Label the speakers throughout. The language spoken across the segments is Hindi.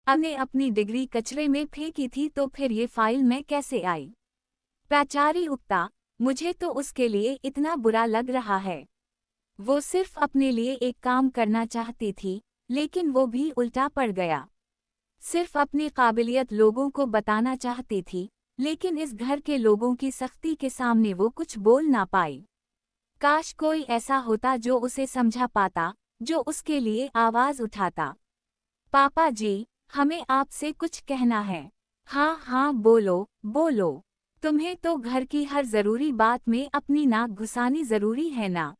Speaker 1: ने अपनी डिग्री कचरे में फेंकी थी तो फिर ये फाइल में कैसे आई? प्राचार्य उक्ता, मुझे तो उसके लिए इतना बुरा लग रहा है। वो सिर्फ अपने लिए एक काम करना चाहती थी, लेकिन वो भी उल्टा पड़ गया। सिर्फ अपनी काबिलियत लोगों को बताना चाहती थी, लेकिन इस घर के लोगों की सख्ती के सामने वो कुछ बोल ना पाई। काश कोई ऐसा होता जो उसे समझा पाता, जो उसके लिए आवाज उठाता। पापा जी, हमें आपसे कुछ कहना है। हाँ हाँ, बोलो बोलो। तुम्हें तो घर की हर जरूरी बात में अपनी नाक घुसानी जरूरी है ना?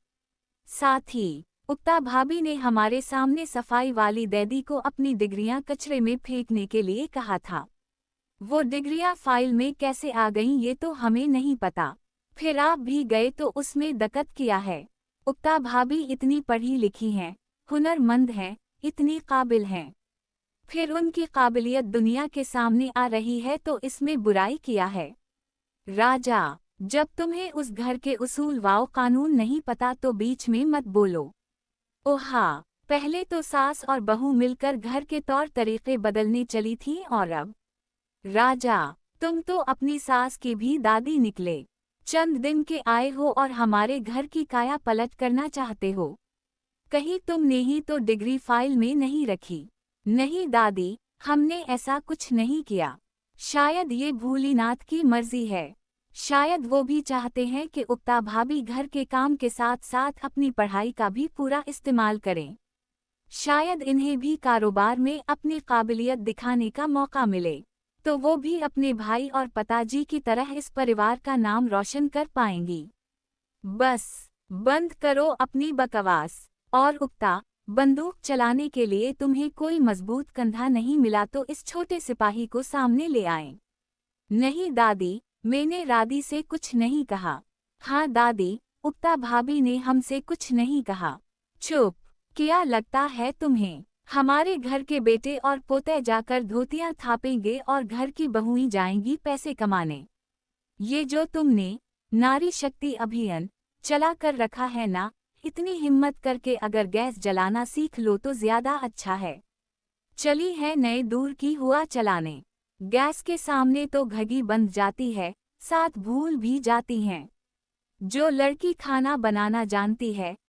Speaker 1: साथ ही उक्ता भाभी ने हमारे सामने सफाई वाली दीदी को अपनी डिग्रियां कचरे में फेंकने के लिए कहा था। वो डिग्रियां फाइल में कैसे आ गईं ये तो हमें नहीं पता। फिर आप भी गए तो उसमें दखल किया है। उक्ता भाभी इतनी पढ़ी लिखी हैं, हुनरमंद हैं, इतनी काबिल हैं। फिर उनकी काबिलियत दुनिया के सामने आ रही है तो इसमें बुराई किया है? राजा, जब तुम्हें उस घर के उसूल व कानून नहीं पता तो बीच में मत बोलो। ओहा, पहले तो सास और बहू मिलकर घर के तौर तरीके बदलने चली थी और अब? राजा, तुम तो अपनी सास की भी दादी निकले। चंद दिन के आए हो और हमारे घर की काया पलट करना चाहते हो। कहीं तुमने ही तो डिग्री फाइल में नहीं रखी? नहीं दादी, हमने ऐसा कुछ नहीं किया। शायद ये भोलेनाथ की मर्जी है। शायद वो भी चाहते हैं कि उक्ता भाभी घर के काम के साथ साथ अपनी पढ़ाई का भी पूरा इस्तेमाल करें। शायद इन्हें भी कारोबार में अपनी काबिलियत दिखाने का मौका मिले, तो वो भी अपने भाई और पिताजी की तरह इस परिवार का नाम रोशन कर पाएंगी। बस, बंद करो अपनी बकवास। और उक्ता, बंदूक चलाने के लिए तुम्हें कोई मजबूत कंधा नहीं मिला तो इस छोटे सिपाही को सामने ले आएं। नहीं दादी, मैंने राधी से कुछ नहीं कहा। हाँ दादी, उक्ता भाभी ने हमसे कुछ नहीं कहा। चुप, क्या लगता है तुम्हें हमारे घर के बेटे और पोते जाकर धोतियां थापेंगे और घर की बहुएं जाएंगी पैसे कमाने? ये जो तुमने नारी शक्ति अभियान चला कर रखा है ना, इतनी हिम्मत करके अगर गैस जलाना सीख लो तो ज्यादा अच्छा है। चली है नए दूर की हुआ चलाने। गैस के सामने तो घगी बंद जाती है, साथ भूल भी जाती हैं। जो लड़की खाना बनाना जानती है,